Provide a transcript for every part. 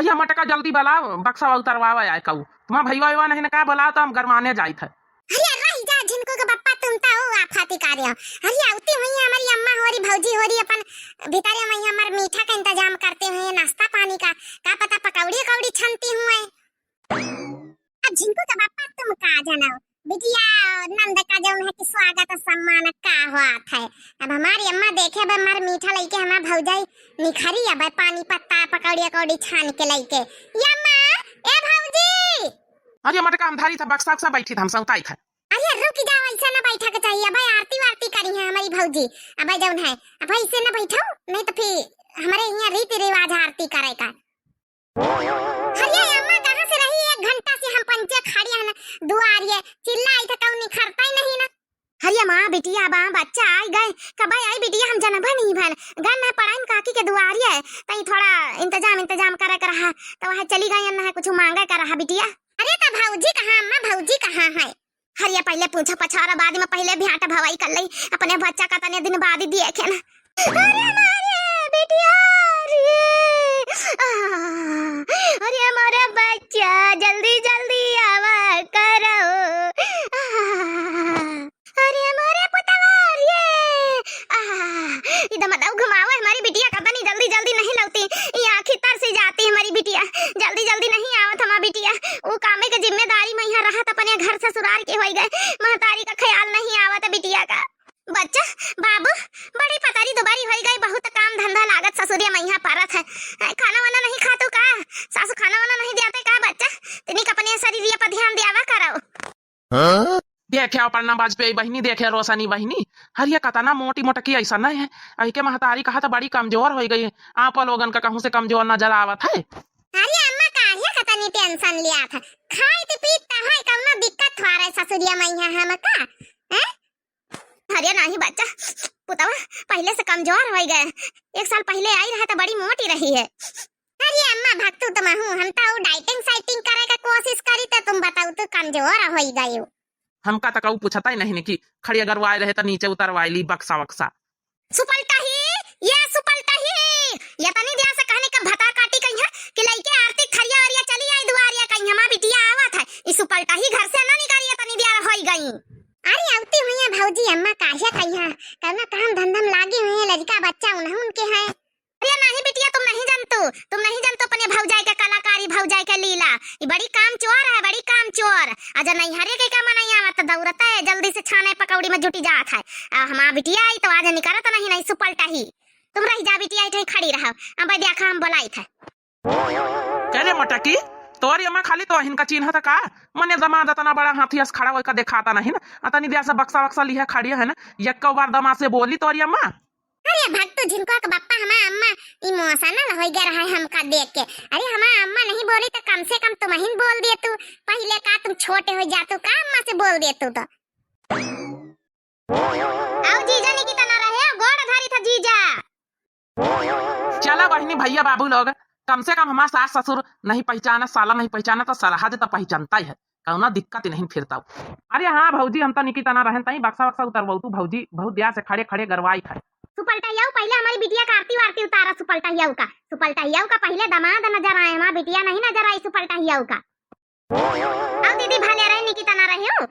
हरिया मटका जल्दी बुलाओ, बक्सा उतरवावा आए कहू तुम्हारा भैया नहीं ना का बुलाओ तो हम गरमाने जाए थे। हरिया रही जा झिनको के बप्पा तुम ता हो आफाती कार्य हरिया उती हुई हमारी अम्मा होरी भौजी होरी अपन भितारे में हमार मीठा का इंतजाम करते हुए नाश्ता पानी का पता पकौड़ी कौड़ी छनती हुए। अब झिनको के बप्पा तुम का जानो बिटिया नंद का जो है कि स्वागत सम्मान का हुआ है। अब हमारी अम्मा देखे बे हमार मीठा लेके हमार भौजाई निखरी अब पानी पत्ता पकौड़ी कौड़ी छान के लेके अम्मा ए भौजी। अरे मटका हम धारी था बक्सा बैठी था हम सौताई था। अरे रुक जाओ ऐसा ना बैठा के चाहिए भाई आरती वारती करी है हमारी भौजी अब जौन है अब ऐसे ना बैठो नहीं तो फिर हमारे यहाँ रीति रिवाज आरती करे का। अरे अम्मा कहाँ से रही 1 घंटा से हम पंचे खड़ी है ना दुआरिये चिल्लाई था कौन निखरता ही नहीं ना। हरिया माँ बिटिया बा बच्चा आई गए कब आई बिटिया हम जनबा नहीं भन गन है पढ़ाई काकी के दुआरिये तई थोड़ा इंतजाम करे कर रहा तो वह चली गई ना है कुछ मांगा कर रहा बिटिया। अरे तो भौजी कहाँ अम्मा भौजी कहाँ है। हरिया पहले पूछा पछारा बाद में पहले भी आटा भवाई कर ली अपने बच्चा का तने दिन बाद ही दिए खे ना। अरे हमारे बिटिया अरे हमारा बच्चा जल्दी जल्दी आवा करो अरे हमारे पुतवार इधर मत घुमाओ हमारी बिटिया का तनी जल्दी जल्दी नहीं लौती ये आखिर तर से जाती हमारी बिटिया जल्दी जल्दी नहीं आवत हमारी बिटिया वो कामे के जिम्मेदारी में यहाँ रहा अपने घर ससुराल के हो गए महतारी का ख्याल नहीं आवत बिटिया का। बच्चा बाबू बड़ी पतारी दोबारी हो गई बहुत काम धंधा लागत ससुरिया में यहाँ पारत है खाना वाना नहीं खातू का सासू खाना वाना नहीं देते का बच्चा तनिक अपने शरीर पर ध्यान दियावा करो। देखे पढ़ना वाजपेयी बहनी देखे रोशनी बहनी हरिया कतना मोटी मोटकी ऐसा नहीं है अही के महतारी कहा तो बड़ी कमजोर हो गई आप लोगन का कहूँ से कमजोर नजर आवत है। अरे अम्मा काहे खतनी टेंशन लिया था खाई तो पीता है कौनो दिक्कत हो रहा है ससुरिया में यहाँ हम का हैं। अरे नहीं बच्चा पुतवा पहले से कमजोर हो गए 1 साल पहले आई रहा तो बड़ी मोटी रही है। अरे अम्मा भक्तू तुम हूँ हम तो डाइटिंग साइटिंग करे का कोशिश करी तो तुम बताओ तो कमजोर हो गई हो। हमका तक पूछता ही नहीं कि खड़ी अगर वाय रहे तो नीचे उतरवाई ली बक्सा वक्सा सुपलता ही ये तनी दिया से कहने का भता काटी कहीं है कि लइके आरती खरिया औरिया चली आई दुआरिया कहीं हमार बिटिया आवत है इस सुपलता ही घर से ना निकालिए तनी दिया होई गई। अरे आवती हुई है भौजी अम्मा काहे कहीं है करना काम धंधम लागी हुई है लड़का बच्चा उनके हैं। अरे नहीं बिटिया तुम नहीं जानतो अपने भौजाई के कलाकारी भौजाई के लीला ये बड़ी काम चोर है बड़ी काम चोर अजा नहीं हरे के का मनाई आवत दौड़ता है जल्दी से छाने पकौड़ी में जुटी जात है हमार बिटिया आई तो आज निकलत नहीं सुपलता ही तुम रही जा बिटिया इठे खड़ी रहो अब देखा हम बोलाई थे। चले मटकी तोरी अम्मा खाली तो हिनका चिन्ह का मने दमा दतना बड़ा हाथी अस खड़ा होकर दिखाता नहीं ना अतनी दिया से बक्सा वक्सा लिया खड़ी है ना यक्का बार दमा से बोली तोरी अम्मा। अरे भक्तू झिनको का बप्पा हमारा अम्मा इमोशनल हो गया रहा है हमका देख के। अरे हमारा अम्मा नहीं बोली तो कम से कम तुम ही बोल दिए तू पहले का तुम छोटे हो जातू का अम्मा से बोल दिए तू तो। आओ जीजा ने कितना रहे गोड़ धारी था जीजा। चला बहनी भैया बाबू लोग कम से कम हमारा सास ससुर नहीं पहचाना साला नहीं पहचाना तो सरहद तो पहचानता ही है कौना दिक्कत नहीं फिरता। अरे हाँ भौजी हम तो निकी तना रहन तई बक्सा वक्सा उतरबो तू भौजी बहुत दिया से खड़े खड़े गरवाई है। सुपलता याऊ पहले हमारी बिटिया का आरती वारती उतारा सुपलता याऊ का पहले दामाद नजर आए हमारा बिटिया नहीं नजर आई सुपलता याऊ का। अब दीदी भले रहे निकी तना रहे हो।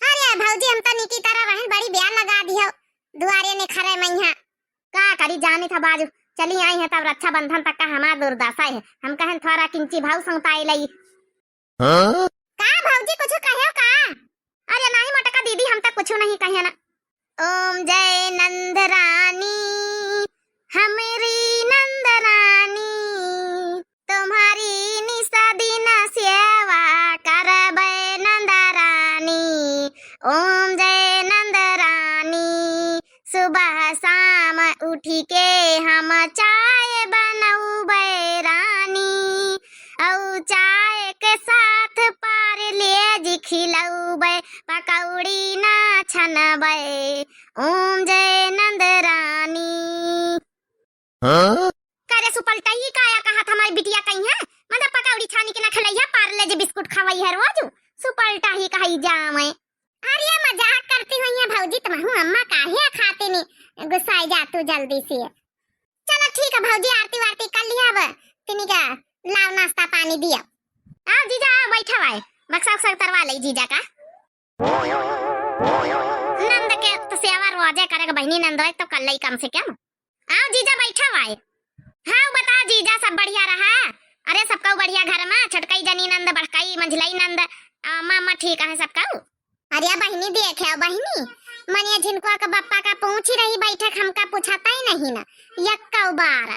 अरे भौजी हम तो निकी तरह रहन बड़ी ब्याह लगा दियो दुआरे ने खरे मैया का करी जाने था बाजू चली आई है तब रक्षा बंधन तक का हमारा दुर्दशा है हम कहन थोड़ा किंची भाव संगताई लई का भौजी कुछ कहो का। अरे नहीं मटका दीदी हम तक कुछ नहीं कहे ना। ओम जय नंद रानी हमारी नंद रानी तुम्हारी निशा दिन सेवा करबे नंद रानी। ओम जय नंद रानी सुबह शाम उठी के हम चाय बनौबे रानी औ चाय के साथ पार ले खिलौबे पकौड़ी ना छनबे। ओम जय नंद रानी। करे सुपलता ही काया कहा था हमारी बिटिया कहीं है मतलब पकौड़ी छानी के ना खलैया पार्ले जे बिस्कुट खवाई है रोज सुपलता ही कही जावे। अरे मजाक करती हुई है भौजी तुम हूँ अम्मा काहे खाते नहीं गुस्साई जा तू जल्दी से। चलो ठीक है भौजी आरती वारती कर लिया अब तिनी का लाओ नाश्ता पानी दिया। आओ जीजा आओ बैठा हुआ है, बक्सा उक्सा उतरवा ले जीजा का। नंद के तो सेवा रोजे करेगा बहनी नंद है तो कर ले कम से कम। आओ जीजा बैठा हुआ है। हाँ बता जीजा सब बढ़िया रहा? अरे सबका बढ़िया घर में छटकाई जनी नंद बड़काई मंझलाई नंद मामा ठीक है सबका? अरे बहनी देखे बहनी मनिया झिनकुआ का बप्पा का पूछ ही रही बैठक हमका पूछाता ही नहीं ना यक्का बार।